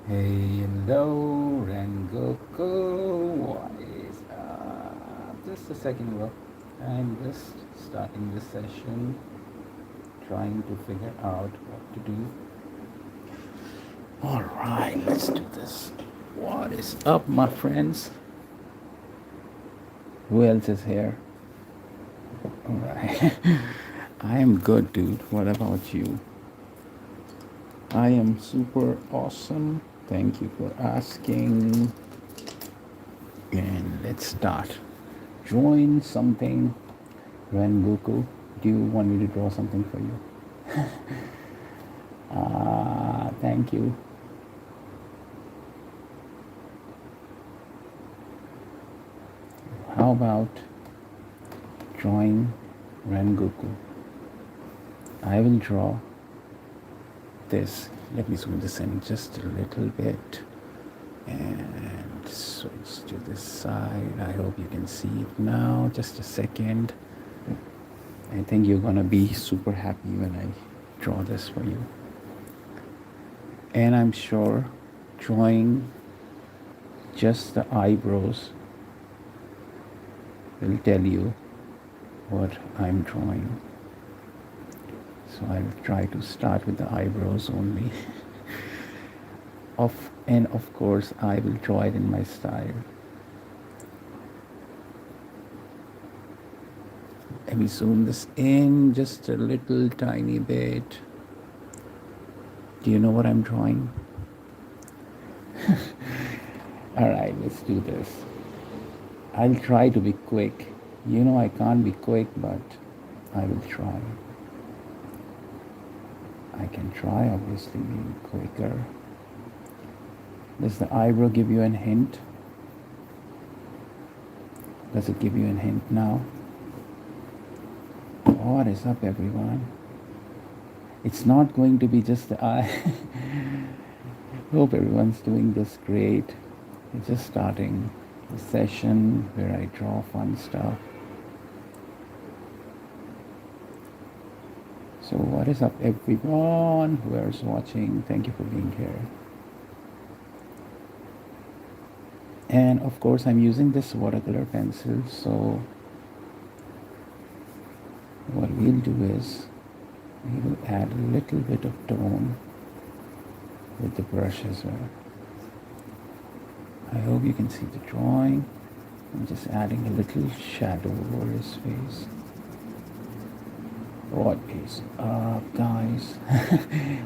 Hello, Rengoku. What is up? Just a second, bro. I'm just starting this session, trying to figure out what to do. All right, let's do this. What is up, my friends? Who else is here? All right. I am good, dude. What about you? I am super awesome. Thank you for asking. And let's start. Join something. Rengoku, do you want me to draw something for you? Thank you. How about drawing Rengoku? I will draw this. Let me zoom this in just a little bit and switch to this side. I hope you can see it now. Just a second. I think you're gonna be super happy when I draw this for you. And I'm sure drawing just the eyebrows will tell you what I'm drawing. So I'll try to start with the eyebrows only. And of course I will draw it in my style. Let me zoom this in just a little tiny bit. Do you know what I'm drawing? All right, let's do this. I'll try to be quick. You know I can't be quick, but I will try. I can try, obviously, being quicker. Does the eyebrow give you a hint? Does it give you a hint now? What is up, everyone? It's not going to be just the eye. Hope everyone's doing this great. It's just starting the session where I draw fun stuff. So what is up, everyone who is watching? Thank you for being here. And of course I'm using this watercolor pencil, so what we'll do is we will add a little bit of tone with the brush as well. I hope you can see the drawing. I'm just adding a little shadow over his face. What is up, guys?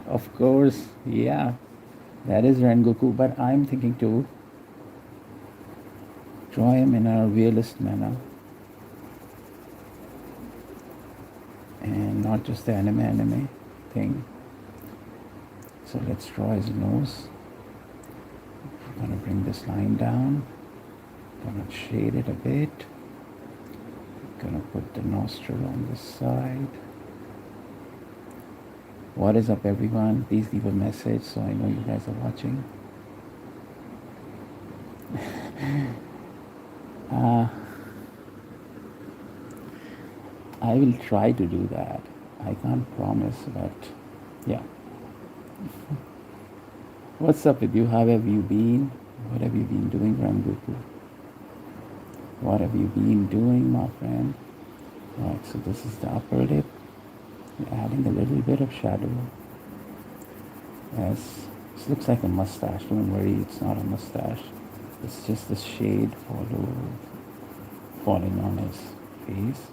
Of course, yeah, that is Rengoku, but I'm thinking to draw him in a realist manner and not just the anime thing. So let's draw his nose. I'm gonna bring this line down, gonna shade it a bit, gonna put the nostril on this side. What is up, everyone? Please leave a message so I know you guys are watching. I will try to do that. I can't promise, but yeah. What's up with you? How have you been? What have you been doing, Rengoku? What have you been doing, my friend? Alright, so this is the upper lip. I'm adding a little bit of shadow. As this looks like a mustache. Don't worry, it's not a mustache. It's just the shade falling on his face.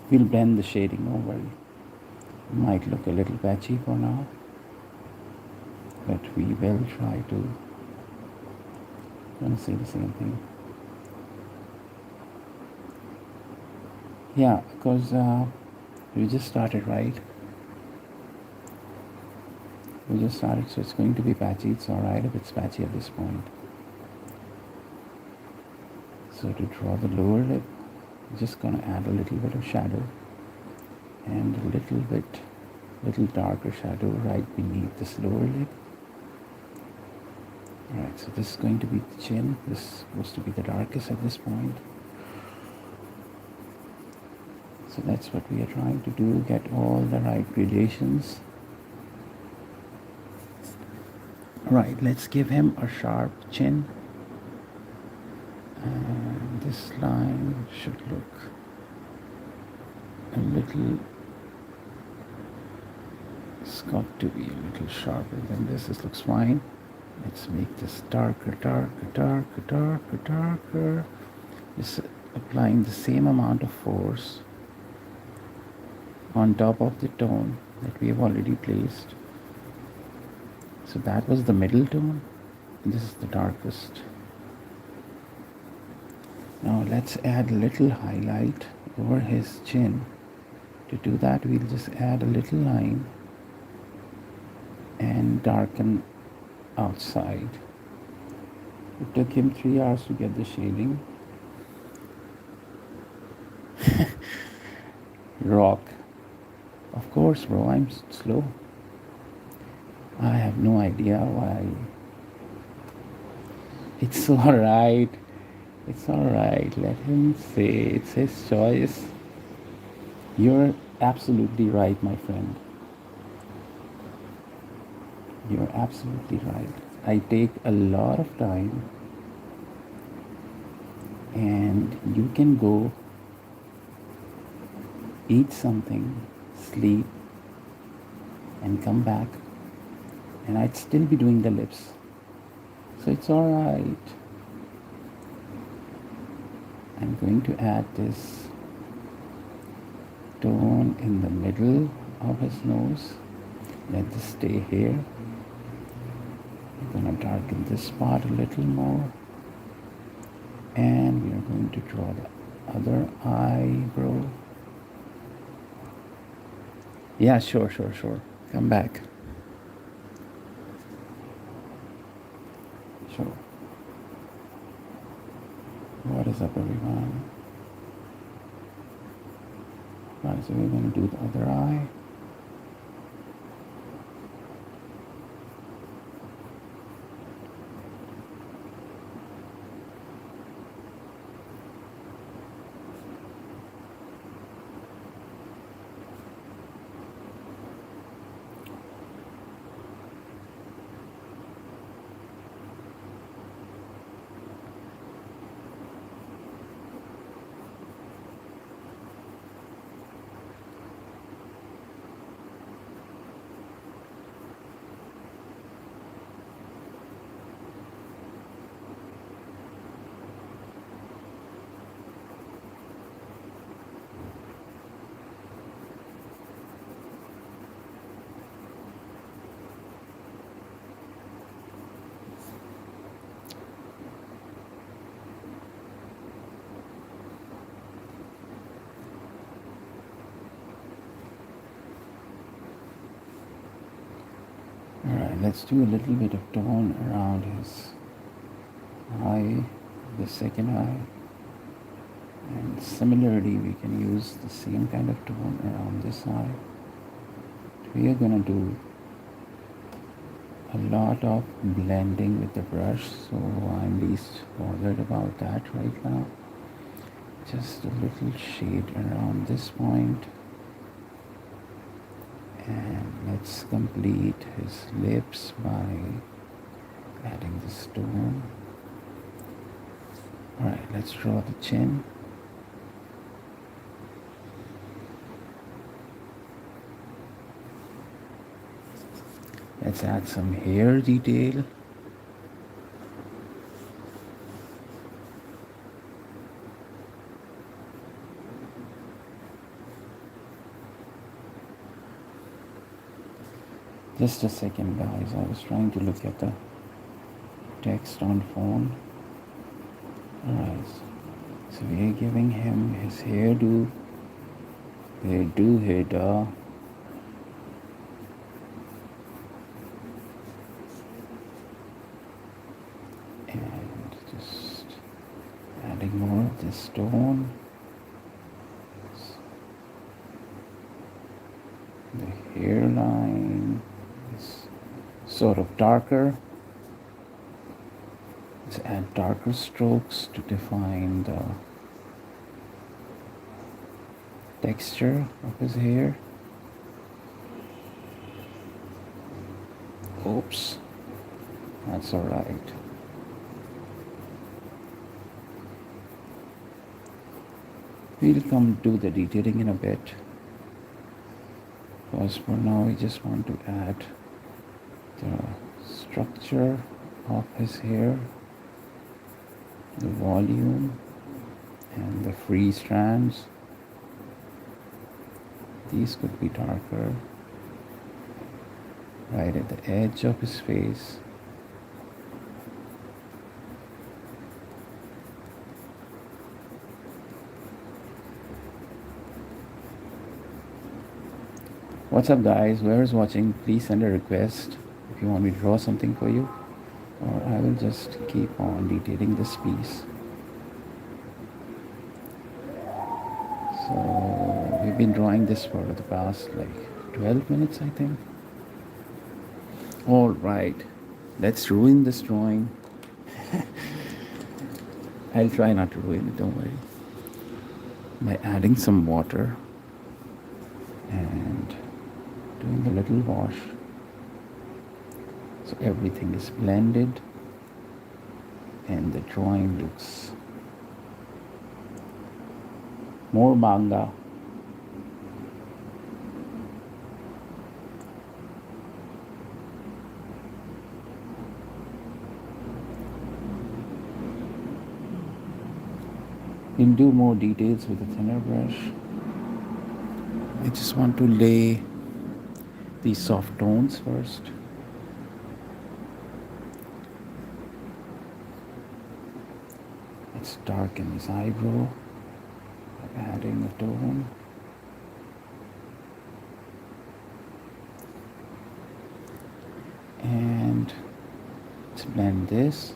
We'll blend the shading, don't worry. It might look a little patchy for now, but we will try to. I'm gonna say the same thing. Yeah, because we just started, right? We just started, so it's going to be patchy. It's alright if it's patchy at this point. So to draw the lower lip, I'm just gonna add a little bit of shadow and a little darker shadow right beneath this lower lip. Alright, so this is going to be the chin. This is supposed to be the darkest at this point. So that's what we are trying to do, get all the right gradations. Right, let's give him a sharp chin. And this line should look a little, it's got to be a little sharper than this. This looks fine. Let's make this darker, darker, darker, darker, darker. Just applying the same amount of force on top of the tone that we have already placed. So that was the middle tone. This is the darkest. Now let's add a little highlight over his chin. To do that, we'll just add a little line and darken outside. It took him 3 hours to get the shading. Rock. Of course, bro, I'm slow. I have no idea why. It's alright. It's alright. Let him say it's his choice. You're absolutely right, my friend. You're absolutely right. I take a lot of time, and you can go eat something, sleep, and come back, and I'd still be doing the lips. So it's alright. I'm going to add this tone in the middle of his nose. Let this stay here. We're going to darken this part a little more. And we are going to draw the other eyebrow. Yeah, sure. Come back. Sure. What is up, everyone? Right, so we're going to do the other eye. Alright, let's do a little bit of tone around his eye, the second eye. And similarly, we can use the same kind of tone around this eye. We are going to do a lot of blending with the brush, so I'm least bothered about that right now. Just a little shade around this point. And let's complete his lips by adding the stone. Alright, let's draw the chin. Let's add some hair detail. Just a second, guys. I was trying to look at the text on phone. Alright, so we are giving him his hairdo, hairda. And just adding more of this stone. The hairline is sort of darker. Let's add darker strokes to define the texture of his hair. Oops, that's all right. We'll come do the detailing in a bit, because for now we just want to add the structure of his hair, the volume, and the free strands. These could be darker, right at the edge of his face. What's up, guys? Whoever's watching, please send a request if you want me to draw something for you, or I will just keep on detailing this piece. So we've been drawing this for the past like 12 minutes, I think. All right, let's ruin this drawing. I'll try not to ruin it, don't worry. By adding some water and doing a little wash, so everything is blended and the drawing looks more manga. We'll do more details with a thinner brush. I just want to lay these soft tones first. Let's darken his eyebrow by adding a tone. And let's blend this.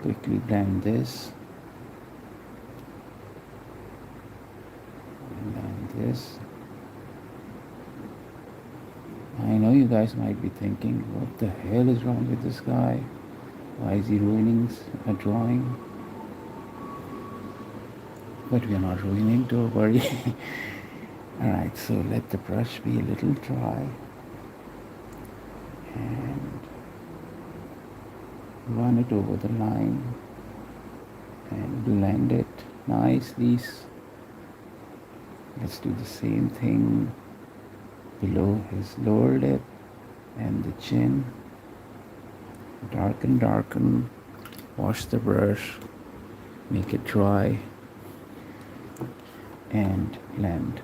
Quickly blend this. And this. I know you guys might be thinking, what the hell is wrong with this guy? Why is he ruining a drawing? But we are not ruining, don't worry. Alright, so let the brush be a little dry. And run it over the line. And blend it nicely. Let's do the same thing below his lower lip and the chin. Darken, wash the brush, make it dry, and blend.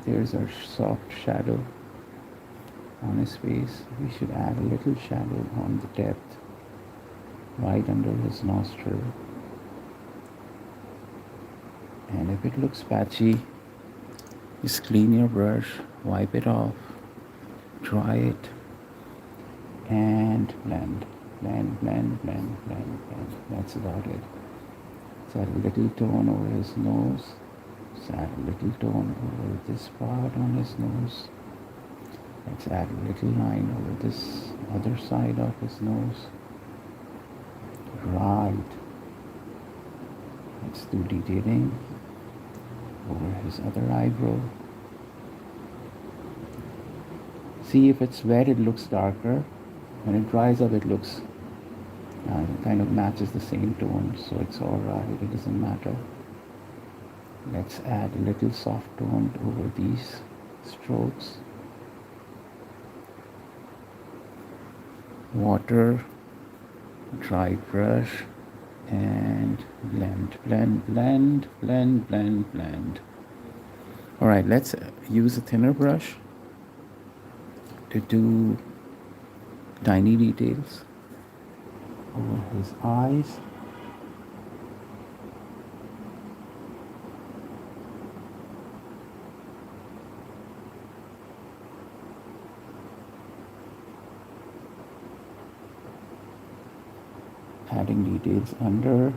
There's our soft shadow on his face. We should add a little shadow on the depth, right under his nostril. And if it looks patchy, just clean your brush, wipe it off, dry it, and blend. That's about it. Let's add a little tone over his nose. Let's add a little tone over this part on his nose. Let's add a little line over this other side of his nose. Right. Let's do detailing over his other eyebrow. See, if it's wet, it looks darker. When it dries up, it looks kind of matches the same tone, so it's alright, it doesn't matter. Let's add a little soft tone over these strokes. Water, dry brush, and blend. Alright, let's use a thinner brush to do tiny details over his eyes. Adding details under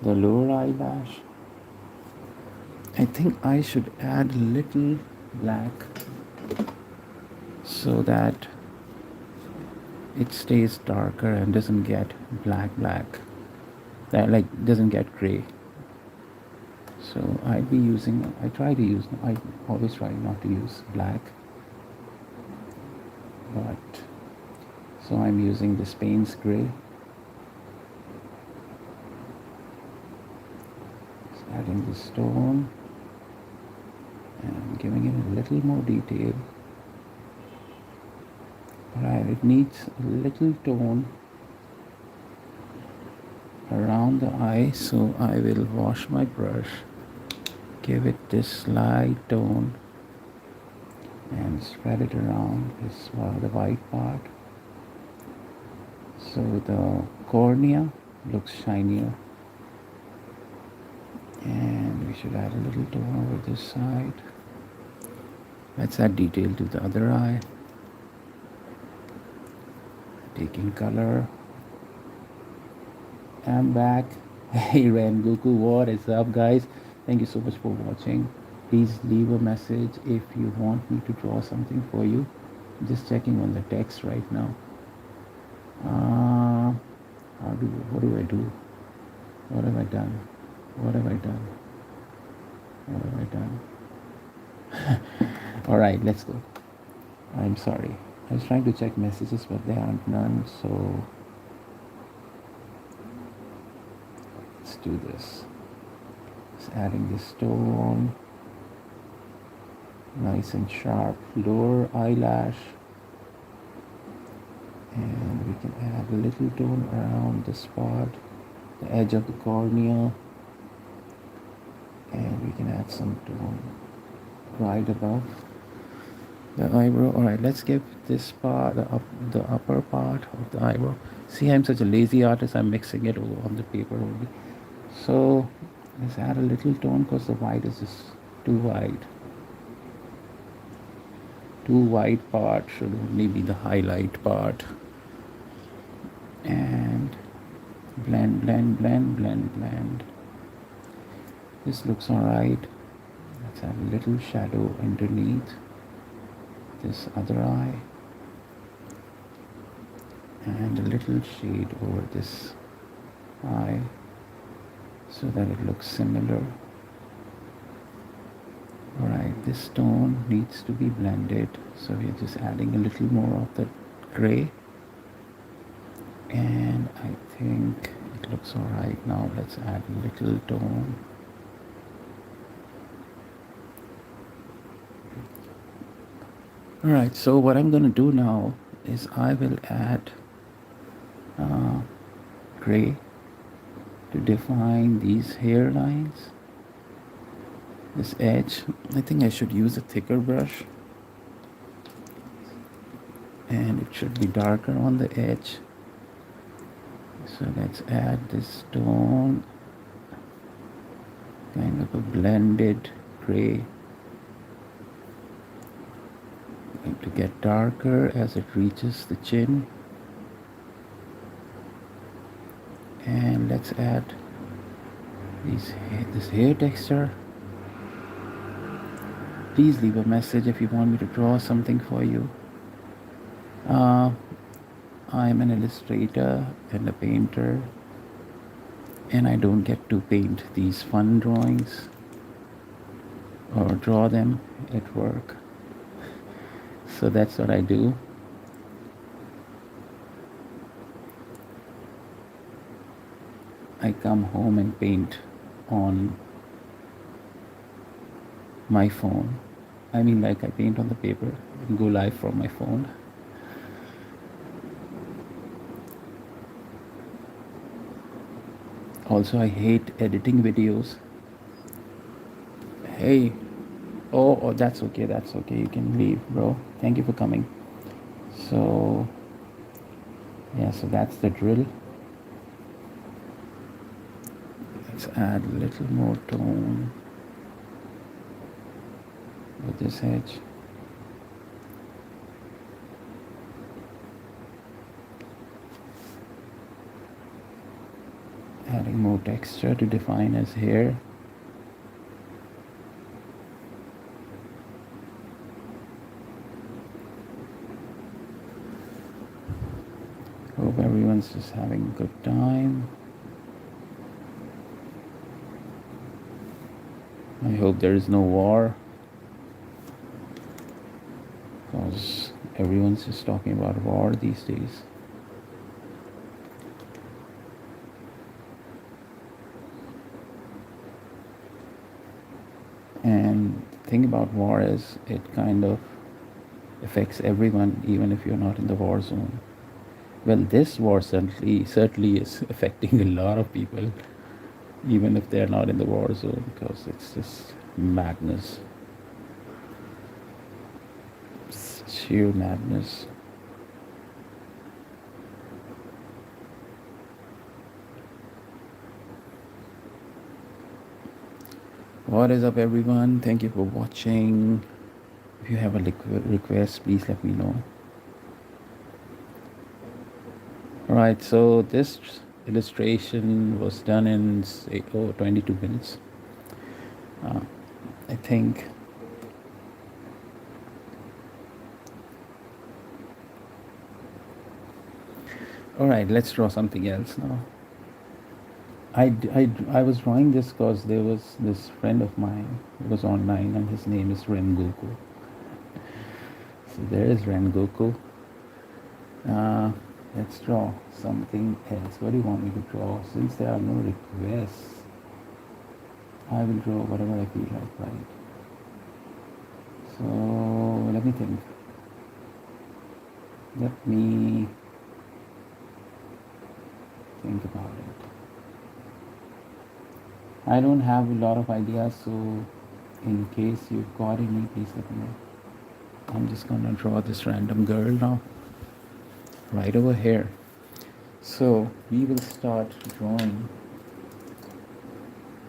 the lower eyelash. I think I should add a little black so that it stays darker and doesn't get black. That like doesn't get gray. So I'd be using, I always try not to use black, but so I'm using this Payne's gray. Just adding the stone and giving it a little more detail. Right, it needs a little tone around the eye, so I will wash my brush, give it this slight tone and spread it around this the white part, so the cornea looks shinier. And we should add a little tone over this side. Let's add detail to the other eye, taking color. I'm back. Hey Rengoku, what is up guys? Thank you so much for watching. Please leave a message if you want me to draw something for you. I'm just checking on the text right now. What do I do? What have I done? What have I done? What have I done? All right, let's go. I'm sorry. I was trying to check messages, but there aren't none, so let's do this. Just adding this stone, nice and sharp lower eyelash, and we can add a little tone around the spot, the edge of the cornea, and we can add some tone right above the eyebrow. All right, let's give this part, the upper part of the eyebrow. See, I'm such a lazy artist, I'm mixing it on the paper only. So let's add a little tone because the white is just too white. Too white part should only be the highlight part. And blend. This looks alright. Let's add a little shadow underneath this other eye and a little shade over this eye so that it looks similar. Alright, this tone needs to be blended, so we're just adding a little more of the gray, and I think it looks alright. Now let's add a little tone. Alright, so what I'm going to do now is I will add gray to define these hairlines, this edge. I think I should use a thicker brush, and it should be darker on the edge. So let's add this tone, kind of a blended gray, to get darker as it reaches the chin. And let's add this hair texture. Please leave a message if you want me to draw something for you. I'm an illustrator and a painter, and I don't get to paint these fun drawings or draw them at work. So that's what I do. I come home and paint on my phone. I mean, like I paint on the paper and go live from my phone. Also, I hate editing videos. Hey, oh, that's okay, you can leave, bro. Thank you for coming. So yeah, so that's the drill. Let's add a little more tone with this edge. Adding more texture to define as hair. having a good time. I hope there is no war, because everyone's just talking about war these days. And the thing about war is it kind of affects everyone, even if you're not in the war zone. Well, this war certainly is affecting a lot of people, even if they're not in the war zone, because it's just madness. It's sheer madness. What is up, everyone? Thank you for watching. If you have a request, please let me know. All right, so this illustration was done in 22 minutes. I think. All right, let's draw something else now. I was drawing this because there was this friend of mine who was online, and his name is Rengoku. So there is Rengoku. Let's draw something else. What do you want me to draw? Since there are no requests, I will draw whatever I feel like, right? So let me think. Let me think about it. I don't have a lot of ideas, so in case you've got any, please let me know. I'm just gonna draw this random girl now, right over here. So we will start drawing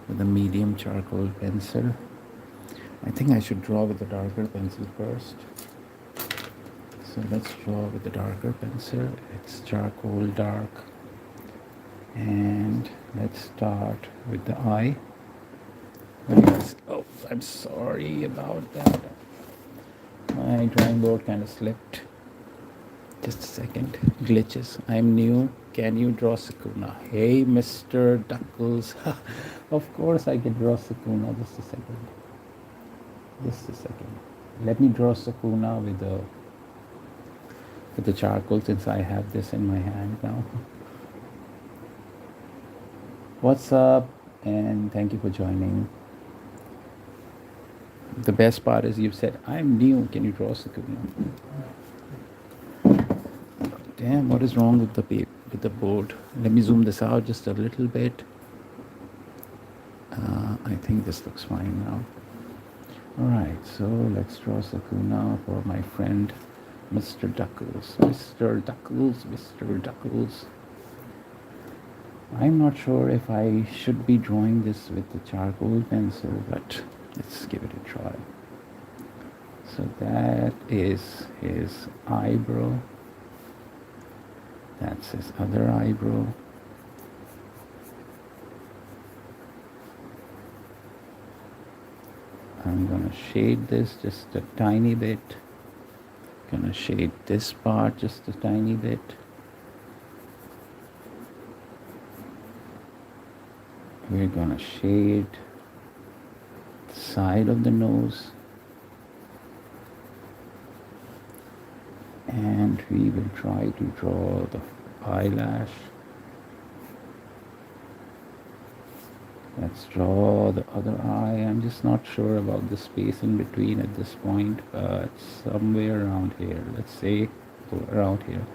with a medium charcoal pencil. I think I should draw with a darker pencil first. So let's draw with the darker pencil. It's charcoal dark. And let's start with the eye. Oh, I'm sorry about that. My drawing board kind of slipped. Just a second. Glitches. I'm new. Can you draw Sakuna? Hey, Mr. Duckles. Of course I can draw Sakuna. Just a second. Just a second. Let me draw Sakuna with the charcoal, since I have this in my hand now. What's up? And thank you for joining. The best part is you've said, I'm new. Can you draw Sakuna? Damn, what is wrong with the board? Let me zoom this out just a little bit. I think this looks fine now. Alright, so let's draw Sakuna for my friend Mr. Duckles. Mr. Duckles, Mr. Duckles. I'm not sure if I should be drawing this with the charcoal pencil, but let's give it a try. So that is his eyebrow. That's his other eyebrow. I'm gonna shade this just a tiny bit. Gonna shade this part just a tiny bit. We're gonna shade the side of the nose. And we will try to draw the eyelash. Let's draw the other eye. I'm just not sure about the space in between at this point, but somewhere around here. Let's say around here.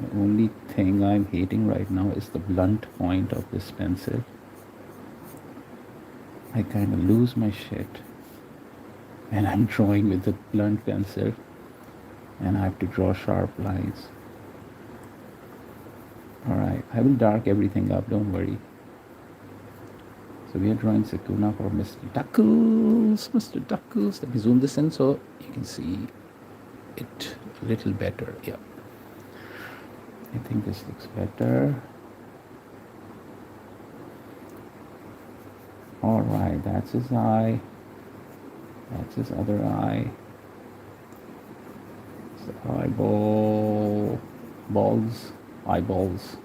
The only thing I'm hating right now is the blunt point of this pencil. I kind of lose my shit when I'm drawing with the blunt pencil, and I have to draw sharp lines. Alright, I will dark everything up, don't worry. So we are drawing Sakuna for Mr. Duckles. Mr. Duckles. Let me zoom this in so you can see it a little better. Yeah. I think this looks better. Alright, that's his eye. That's his other eye. It's the eyeball. Balls eyeballs,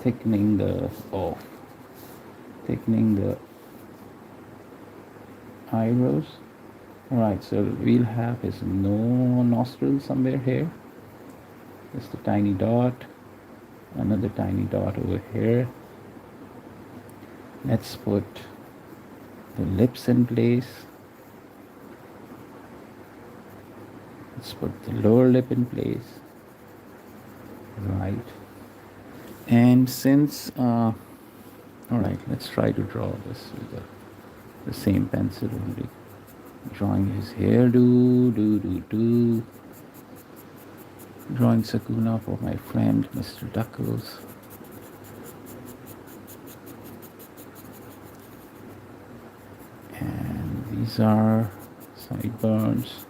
thickening the thickening the eyebrows. Alright, so we'll have his nostril somewhere here. Just a tiny dot, another tiny dot over here. Let's put the lips in place. Let's put the lower lip in place. Right. And since, alright, let's try to draw this with the same pencil only. Drawing his hairdo, drawing Sakuna for my friend Mr. Duckles. And these are sideburns.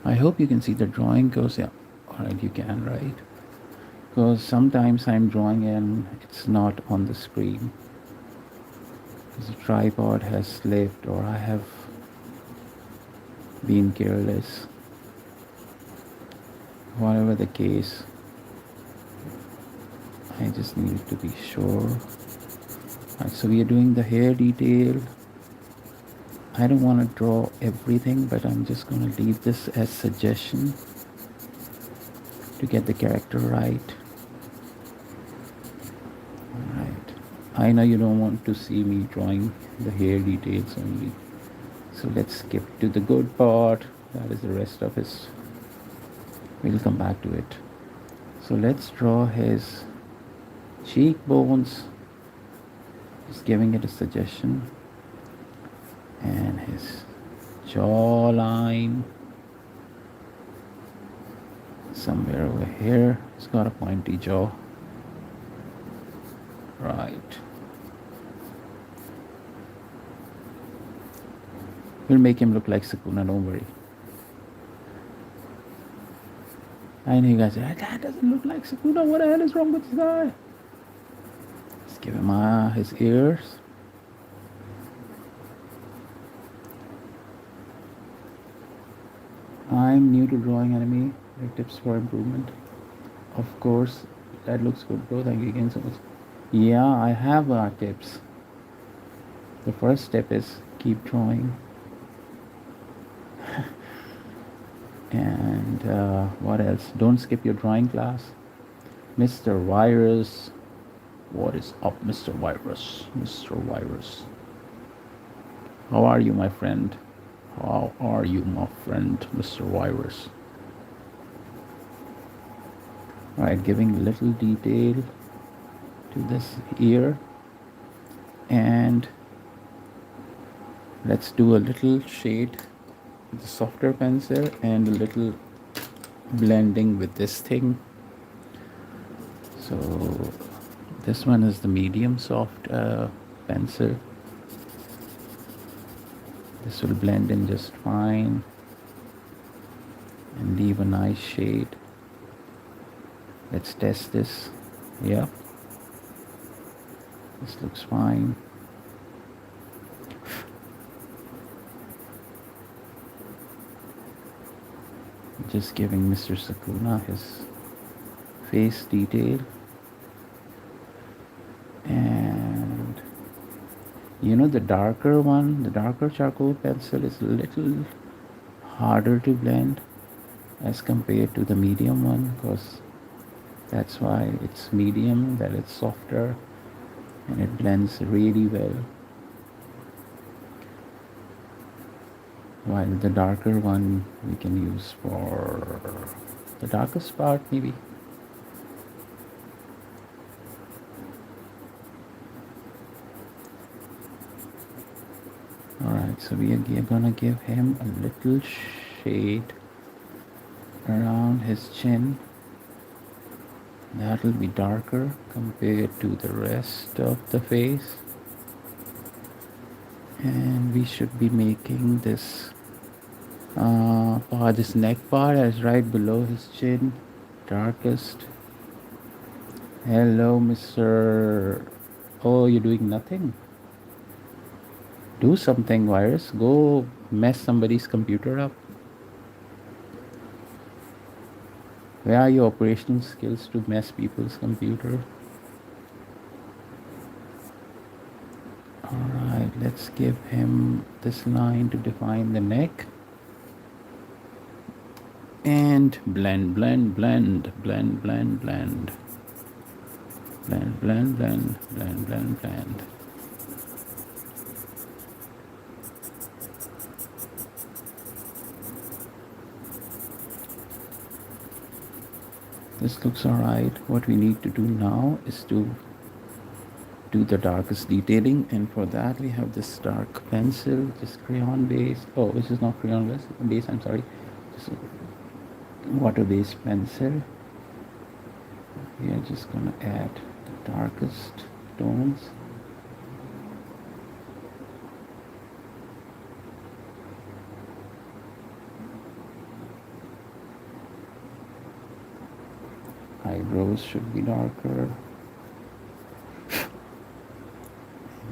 I hope you can see the drawing goes, yeah, alright, you can, right? Because sometimes I'm drawing and it's not on the screen. The tripod has slipped or I have been careless. Whatever the case, I just need to be sure. Right, so we are doing the hair detail. I don't want to draw everything, but I'm just going to leave this as suggestion to get the character right. Alright. I know you don't want to see me drawing the hair details only. So let's skip to the good part. That is the rest of his. We'll come back to it. So let's draw his cheekbones. Just giving it a suggestion. And his jawline. Somewhere over here. He's got a pointy jaw. Right. We'll make him look like Sakuna, don't worry. I know you guys say, that doesn't look like Sakuna. What the hell is wrong with this guy? Let's give him his ears. I'm new to drawing anime. Tips for improvement. Of course, that looks good, bro. Thank you again so much. Yeah, I have tips. The first step is keep drawing. And what else? Don't skip your drawing class. Mr. Virus. What is up, Mr. Virus? Mr. Virus. How are you, my friend? How are you, my friend, Mr. Virus? Alright, giving little detail to this ear. And let's do a little shade with the softer pencil and a little blending with this thing. So this one is the medium soft pencil. This will blend in just fine and leave a nice shade. Let's test this. Yeah, this looks fine. Just giving Mr. Sakuna his face detail. And you know, the darker one, the darker charcoal pencil is a little harder to blend as compared to the medium one, because that's why it's medium, that it's softer and it blends really well. While the darker one we can use for the darkest part maybe. Alright, so we are gonna give him a little shade around his chin. That will be darker compared to the rest of the face. And we should be making this this neck part is right below his chin, darkest. Hello, Mr. Oh, you're doing nothing? Do something, Virus. Go mess somebody's computer up. Where are your operational skills to mess people's computer? Alright, let's give him this line to define the neck. And blend, blend, blend, blend, blend, blend. Blend, blend, blend, blend, blend, blend. This looks alright. What we need to do now is to do the darkest detailing, and for that we have this dark pencil, just crayon based. Oh, this is not crayon base, I'm sorry. Just water based pencil. We are just gonna add the darkest tones. Eyebrows should be darker.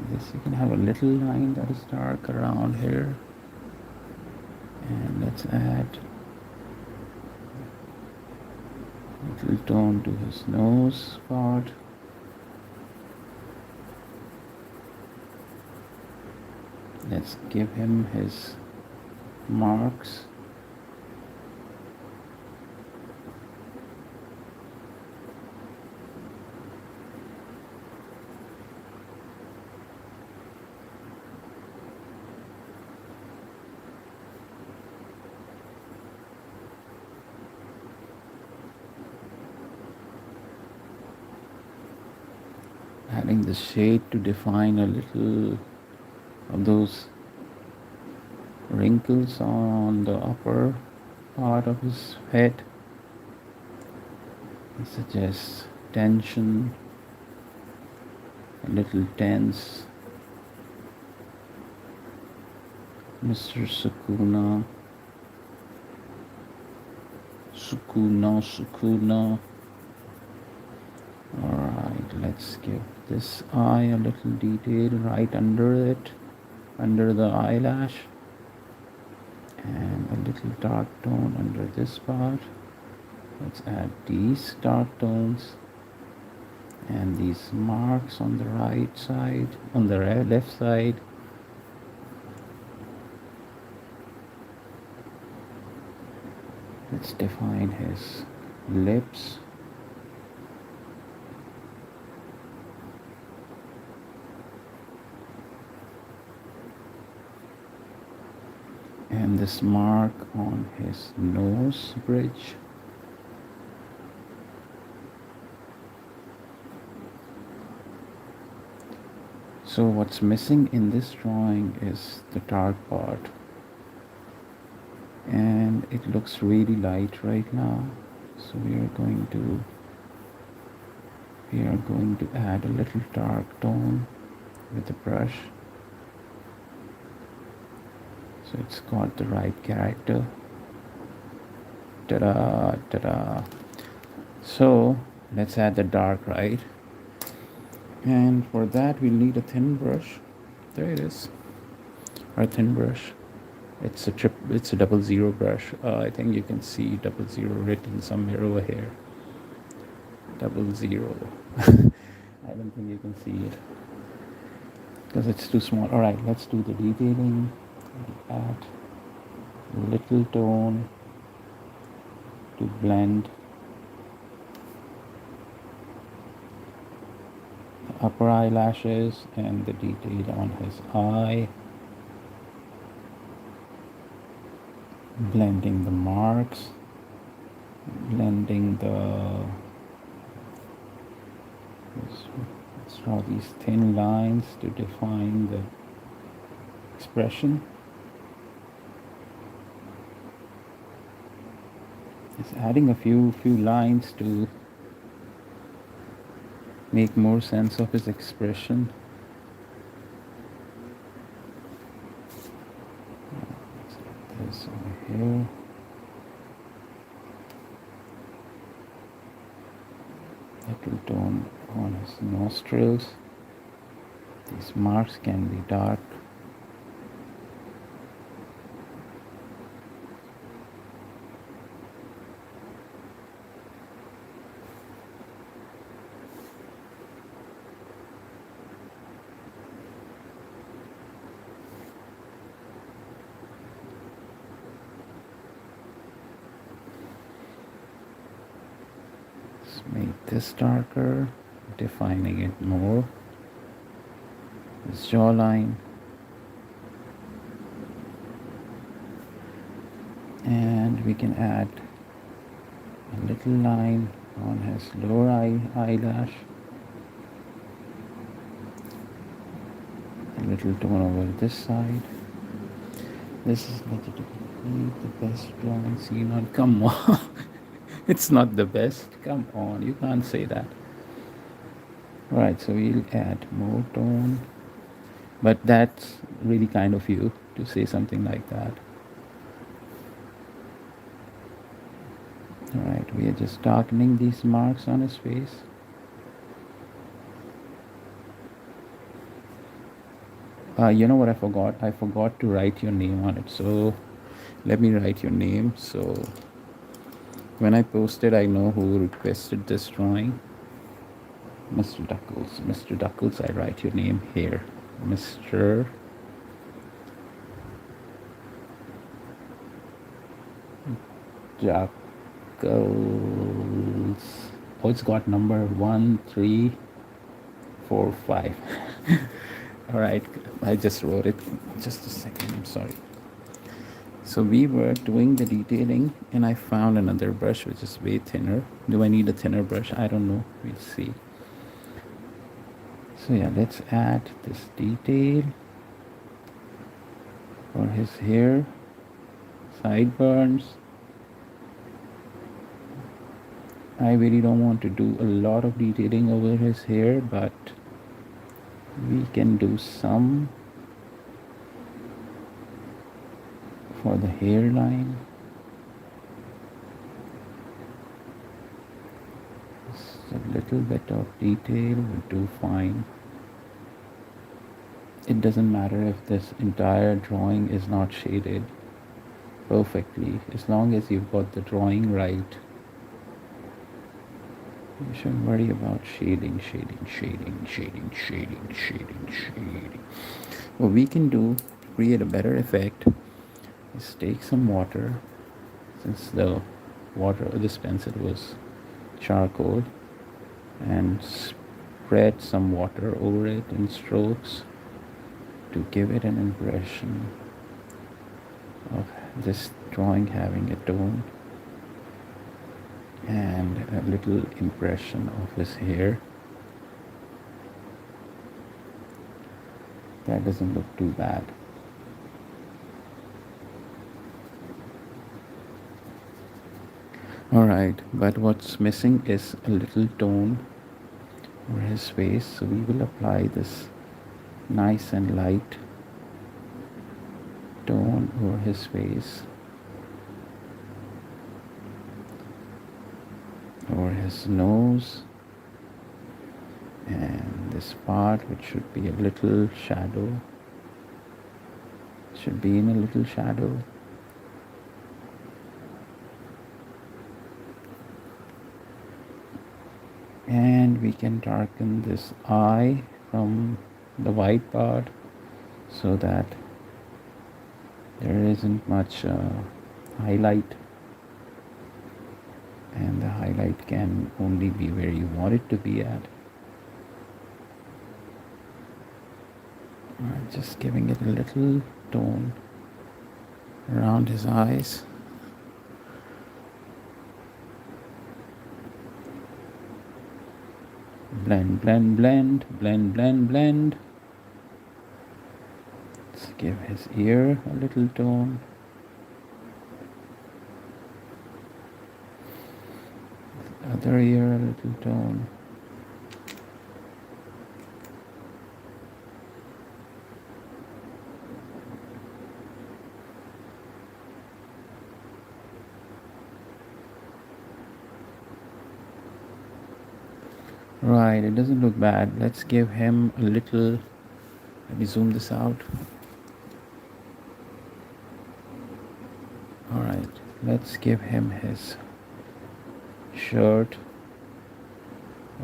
This, you can have a little line that is dark around here. And let's add a little tone to his nose part. Let's give him his marks. Adding the shade to define a little of those wrinkles on the upper part of his head. It suggests tension, a little tense. Mr. Sakuna. Sakuna, Sakuna. Alright, let's give this eye a little detail right under it, under the eyelash, and a little dark tone under this part. Let's add these dark tones and these marks on the right side, on the left side. Let's define his lips. And this mark on his nose bridge. So what's missing in this drawing is the dark part. And it looks really light right now. So we are going to add a little dark tone with the brush. So it's got the right character. Ta-da, ta-da. So let's add the dark, right? And for that we'll need a thin brush. There it is. Our thin brush. It's a 00 brush. I think you can see 00 written somewhere over here. 00. I don't think you can see it because it's too small. Alright, let's do the detailing. Add a little tone to blend the upper eyelashes and the detail on his eye. Blending the marks, blending let's draw these thin lines to define the expression. Just adding a few lines to make more sense of his expression. This over here. Little tone on his nostrils. These marks can be dark. Make this darker, defining it more. This jawline. And we can add a little line on his lower eyelash. A little tone over this side. This is legitimately the best drawing seen on. Come on. It's not the best. Come on. You can't say that. Right, so we'll add more tone. But that's really kind of you to say something like that. Alright, we are just darkening these marks on his face. You know what I forgot? I forgot to write your name on it. So let me write your name. So when I post it, I know who requested this drawing. Mr. Duckles. Mr. Duckles, I write your name here. Mr. Duckles. Oh, it's got number 1, 3, 4, 5. All right, I just wrote it. Just a second, I'm sorry. So we were doing the detailing and I found another brush which is way thinner. Do I need a thinner brush? I don't know. We'll see. So yeah, let's add this detail for his hair, sideburns. I really don't want to do a lot of detailing over his hair, but we can do some for the hairline. Just a little bit of detail would do fine. It doesn't matter if this entire drawing is not shaded perfectly, as long as you've got the drawing right. You shouldn't worry about shading. What we can do to create a better effect is take some water, since the dispenser was charcoal, and spread some water over it in strokes to give it an impression of this drawing having a tone and a little impression of his hair. That doesn't look too bad. Alright, but what's missing is a little tone over his face, so we will apply this nice and light tone over his face, over his nose, and this part which should be a little shadow, should be in a little shadow. And we can darken this eye from the white part so that there isn't much highlight, and the highlight can only be where you want it to be at. Just giving it a little tone around his eyes. Blend. Let's give his ear a little tone. Other ear a little tone. Right, it doesn't look bad. Let's give him a little, let me zoom this out. Alright, let's give him his shirt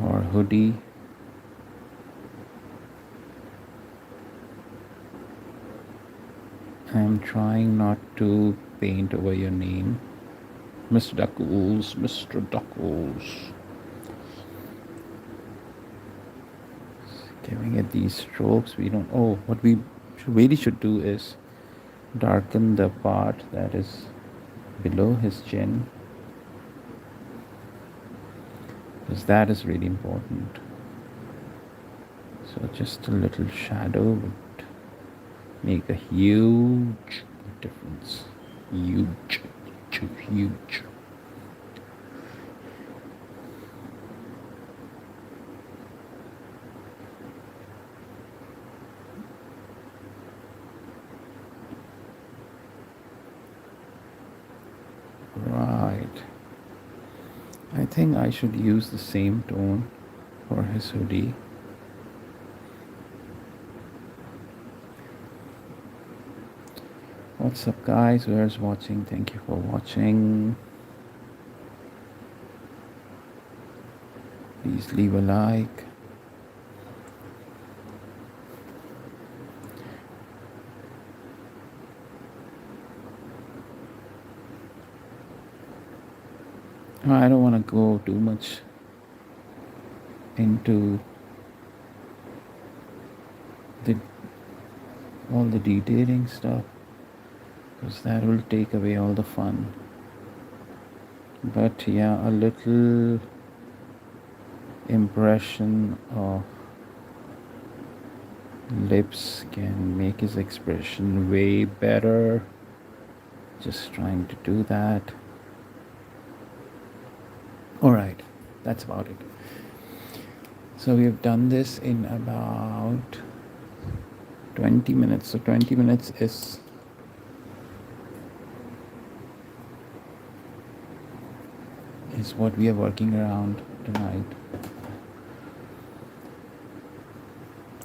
or hoodie. I'm trying not to paint over your name. Mr. Duckles. giving it these strokes. We don't. Oh, what we really should do is darken the part that is below his chin, because that is really important. So just a little shadow would make a huge difference. Huge, huge. Right. I think I should use the same tone for his hoodie. What's up, guys? Whoever's watching, thank you for watching. Please leave a like. I don't want to go too much into all the detailing stuff, because that will take away all the fun. But yeah, a little impression of lips can make his expression way better. Just trying to do that. Alright, that's about it. So we have done this in about 20 minutes. So 20 minutes is what we are working around tonight.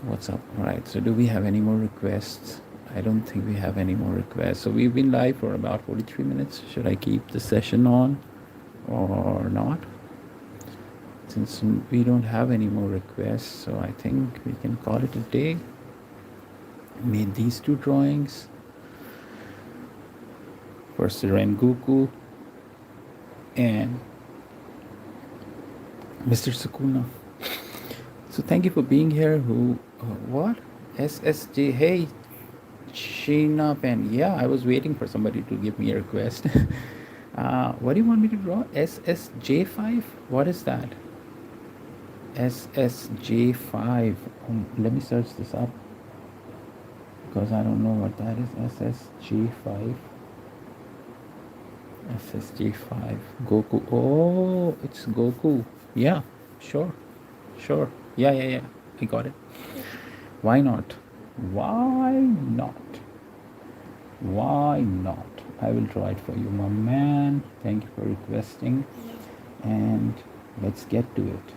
What's up? Alright, so do we have any more requests? I don't think we have any more requests. So we've been live for about 43 minutes. Should I keep the session on or not? Since we don't have any more requests, so I think we can call it a day. Made these two drawings. First the Rengoku and Mr. Sakuna. So thank you for being here. What? SSJ, hey, Sheena Pen. Yeah, I was waiting for somebody to give me a request. What do you want me to draw? SSJ5? What is that? SSJ5. Let me search this up, because I don't know what that is. SSJ5. SSJ5. Goku. Oh, it's Goku. Yeah, sure. Yeah. I got it. Why not? Why not? I will draw it for you, my man. Thank you for requesting. And let's get to it.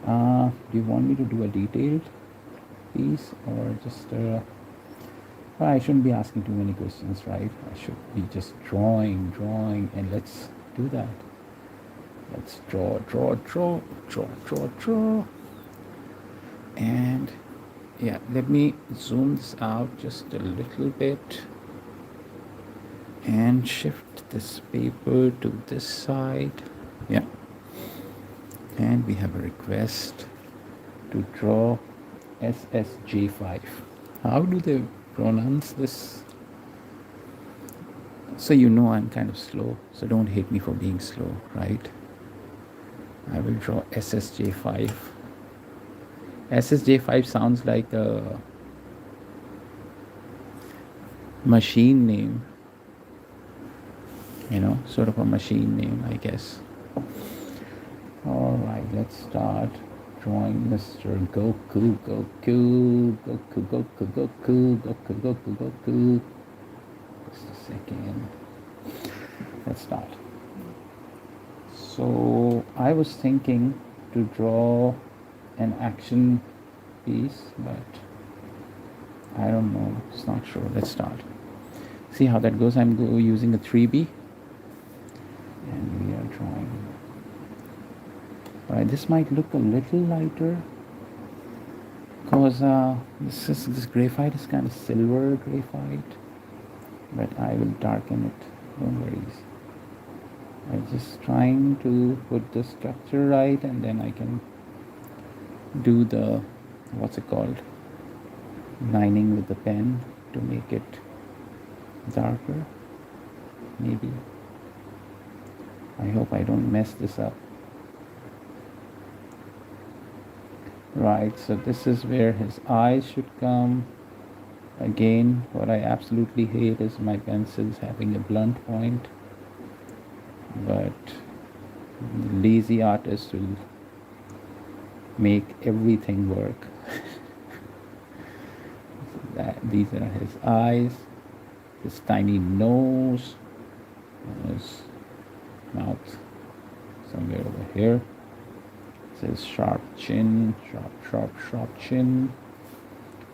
Do you want me to do a detailed piece or just I shouldn't be asking too many questions, right? I should be just drawing, and let's do that. Let's draw. And yeah, let me zoom this out just a little bit and shift this paper to this side. Yeah. And we have a request to draw SSJ5. How do they pronounce this? So you know I'm kind of slow, so don't hate me for being slow, right? I will draw SSJ5. SSJ5 sounds like a machine name, sort of a machine name, I guess. All right, let's start drawing Mr. Goku. Just a second. Let's start. So I was thinking to draw an action piece, but I don't know. It's not sure. Let's start. See how that goes. I'm using a 3B, and we are drawing. Alright, this might look a little lighter because this graphite is kind of silver graphite, but I will darken it. Don't worry. I'm just trying to put the structure right, and then I can do the, what's it called, lining with the pen to make it darker, maybe. I hope I don't mess this up. Right, so this is where his eyes should come. Again, what I absolutely hate is my pencils having a blunt point, but the lazy artist will make everything work. These are his eyes, his tiny nose, his mouth somewhere over here. It says sharp chin, sharp chin.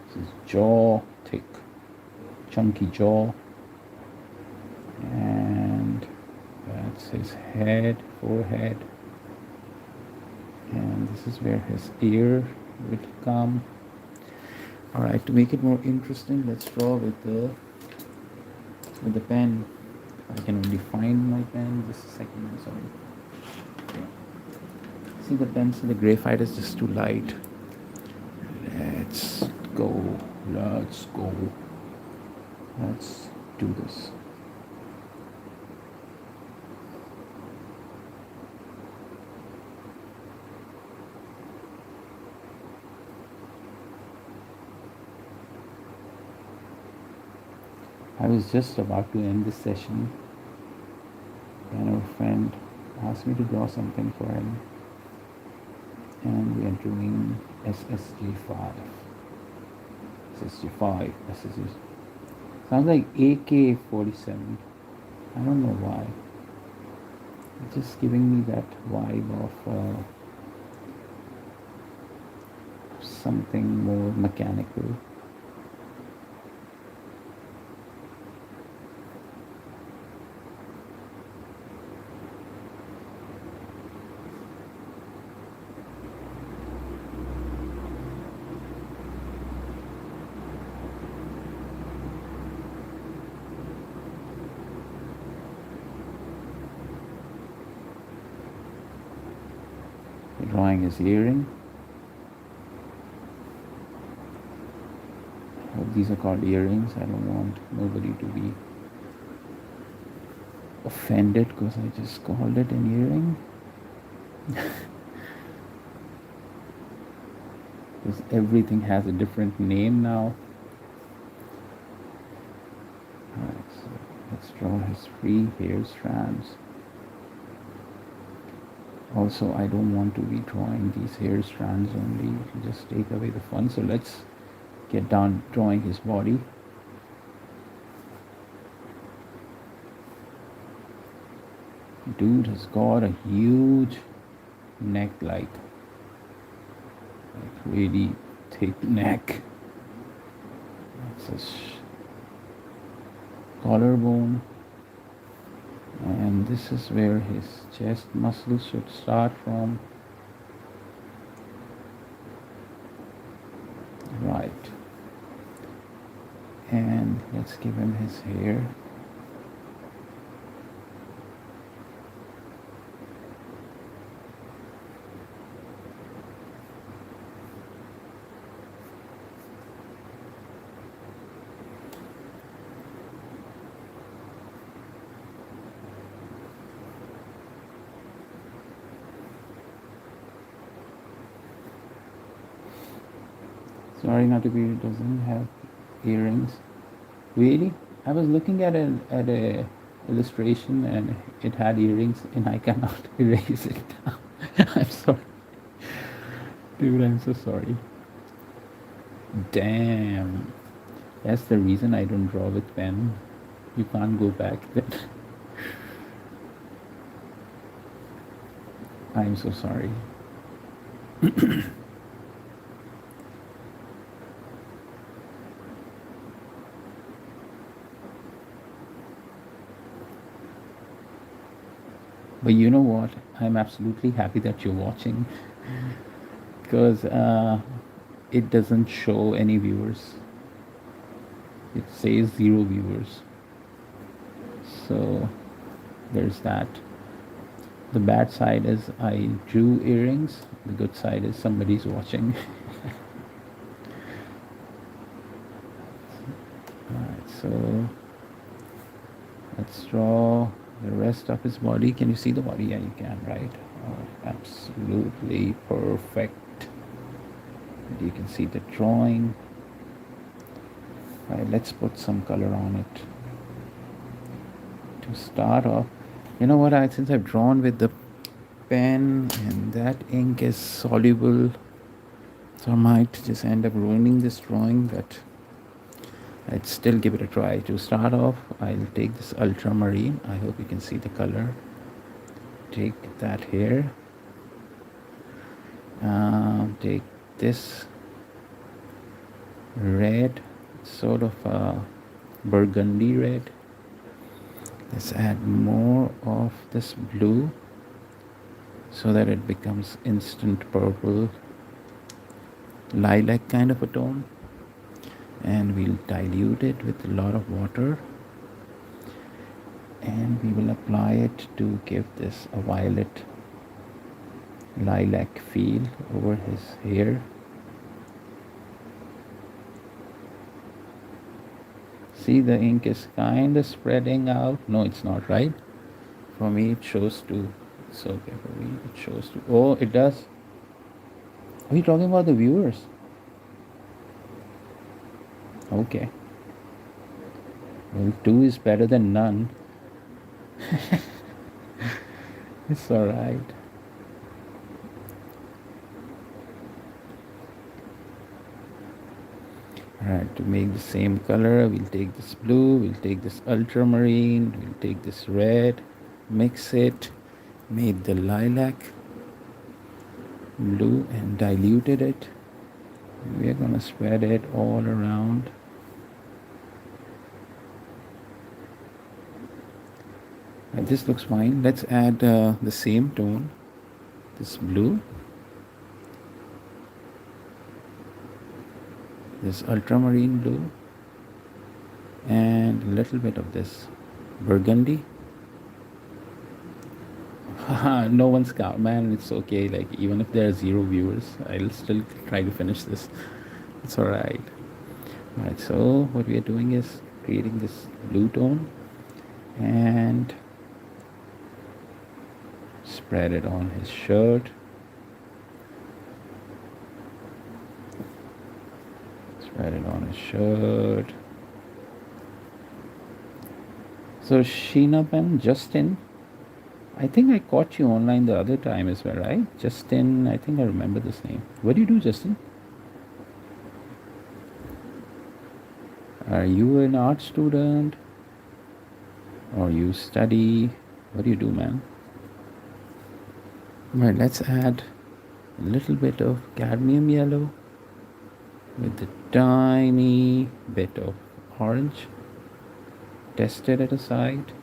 This is jaw, thick, chunky jaw. And that's his head, forehead. And this is where his ear will come. All right, to make it more interesting, let's draw with the pen. I can only find my pen. Just a second, I'm sorry. Okay. See, the pencil, the graphite is just too light. Let's go. Let's go. Let's do this. I was just about to end this session when our friend asked me to draw something for him, and we are doing SSG5. SSG5. SSG. Sounds like AK-47. I don't know why. It's just giving me that vibe of something more mechanical. Drawing his earring. These are called earrings. I don't want nobody to be offended because I just called it an earring. Because everything has a different name now. Alright, so let's draw his free hair strands. Also, I don't want to be drawing these hair strands only. It will just take away the fun. So let's get down drawing his body. Dude has got a huge neck, like really thick neck. That's a collarbone. And this is where his chest muscles should start from. Right. And let's give him his hair. Sorry, not to be, it doesn't have earrings. Really? I was looking at a illustration and it had earrings and I cannot erase it now. I'm sorry. Dude, I'm so sorry. Damn. That's the reason I don't draw with pen. You can't go back then. I'm so sorry. But you know what? I'm absolutely happy that you're watching because it doesn't show any viewers. It says 0 viewers. So there's that. The bad side is I drew earrings. The good side is somebody's watching. Alright, so let's draw the rest of his body. Can you see the body? Yeah, you can, right? Oh, absolutely perfect. And you can see the drawing. Alright, let's put some color on it. To start off, you know what, since I've drawn with the pen and that ink is soluble, so I might just end up ruining this drawing, but I'd still give it a try. To start off, I'll take this ultramarine. I hope you can see the color. Take that here. Take this red, sort of a burgundy red. Let's add more of this blue so that it becomes instant purple, lilac kind of a tone. And we'll dilute it with a lot of water, and we will apply it to give this a violet lilac feel over his hair. See, the ink is kind of spreading out. No, it's not, right? For me it shows to. It's okay for me, it shows to. Oh, it does. Are you talking about the viewers? Okay. Well, 2 is better than none. It's alright. Alright, to make the same color, we'll take this blue, we'll take this ultramarine, we'll take this red, mix it, made the lilac blue and diluted it. We're gonna spread it all around. This looks fine. Let's add the same tone, this blue, this ultramarine blue, and a little bit of this burgundy. No one's count, man. It's okay. Like, even if there are 0 viewers, I'll still try to finish this. It's alright. Alright, so what we are doing is creating this blue tone and spread it on his shirt. Spread it on his shirt. So Sheena Justin, I think I caught you online the other time as well, right? Justin, I think I remember this name. What do you do, Justin? Are you an art student? Or you study? What do you do, man? Right, let's add a little bit of cadmium yellow with a tiny bit of orange. Test it at a side.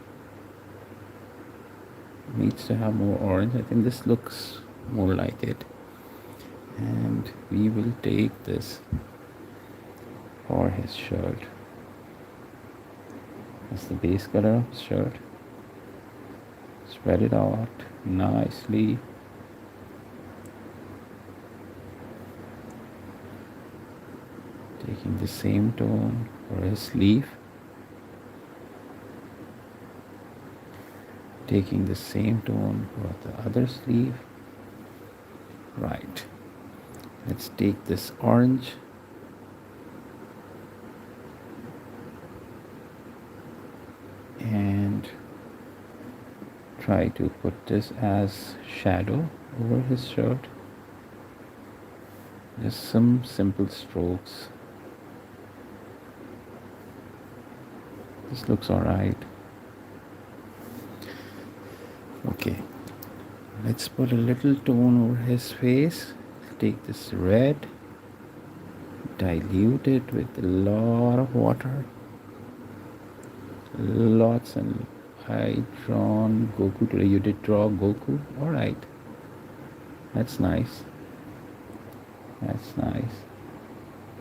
Needs to have more orange. I think this looks more like it. And we will take this for his shirt. That's the base color of his shirt. Spread it out nicely. Taking the same tone for his sleeve. Taking the same tone for the other sleeve. Right. Let's take this orange and try to put this as shadow over his shirt. Just some simple strokes. This looks alright. Okay, let's put a little tone over his face. Take this red, dilute it with a lot of water. Lots, and I drawn Goku today. You did draw Goku? Alright. That's nice. That's nice.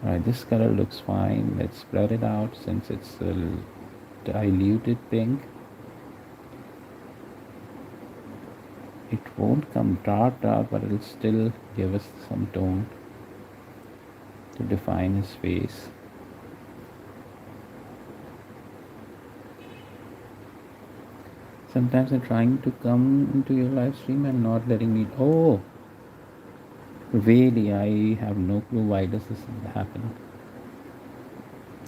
Alright, this color looks fine. Let's spread it out since it's a diluted pink. It won't come dark, but it'll still give us some tone to define his face. Sometimes they're trying to come into your live stream and not letting me. Oh, really? I have no clue why does this happen.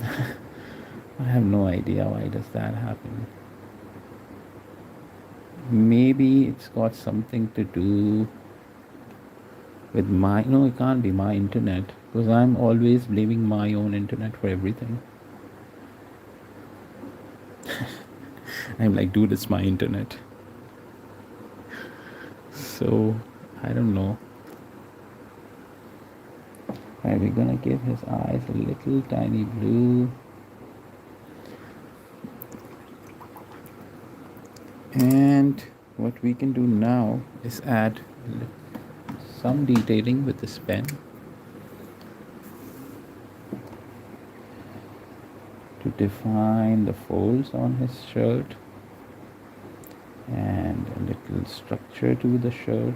I have no idea why does that happen. Maybe it's got something to do with my. No, it can't be my internet because I'm always blaming my own internet for everything. I'm like, dude, it's my internet. So I don't know. Alright, we're gonna give his eyes a little tiny blue. And what we can do now is add some detailing with this pen to define the folds on his shirt and a little structure to the shirt.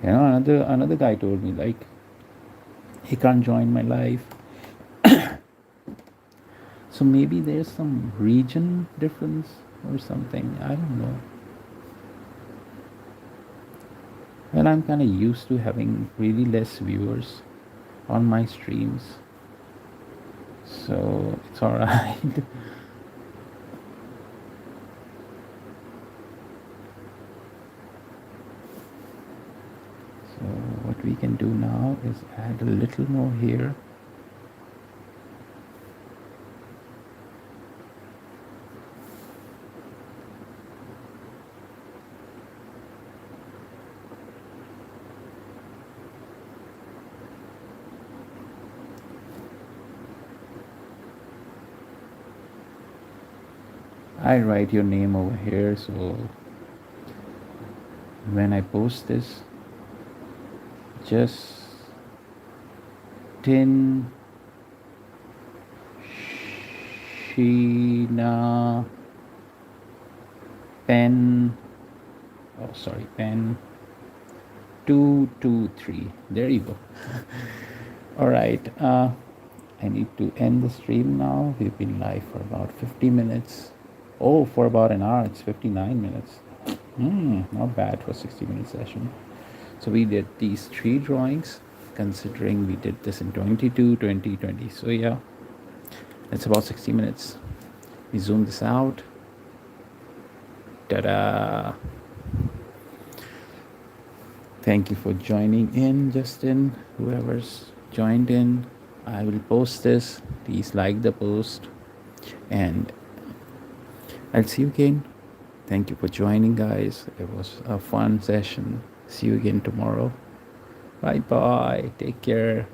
You know, another guy told me like he can't join my live. So maybe there's some region difference or something. I don't know. Well, I'm kind of used to having really less viewers on my streams, so it's alright. So what we can do now is add a little more here. I write your name over here, so when I post this, Justin Sheena Pen. Oh, sorry, Pen 223. There you go. All right. I need to end the stream now. We've been live for about 50 minutes. Oh, for about an hour. It's 59 minutes. Not bad for a 60-minute session. So we did these 3 drawings, considering we did this in 22, 20, 20. So yeah, it's about 60 minutes. We zoom this out. Ta-da! Thank you for joining in, Justin. Whoever's joined in, I will post this. Please like the post, and I'll see you again. Thank you for joining, guys. It was a fun session. See you again tomorrow. Bye bye. Take care.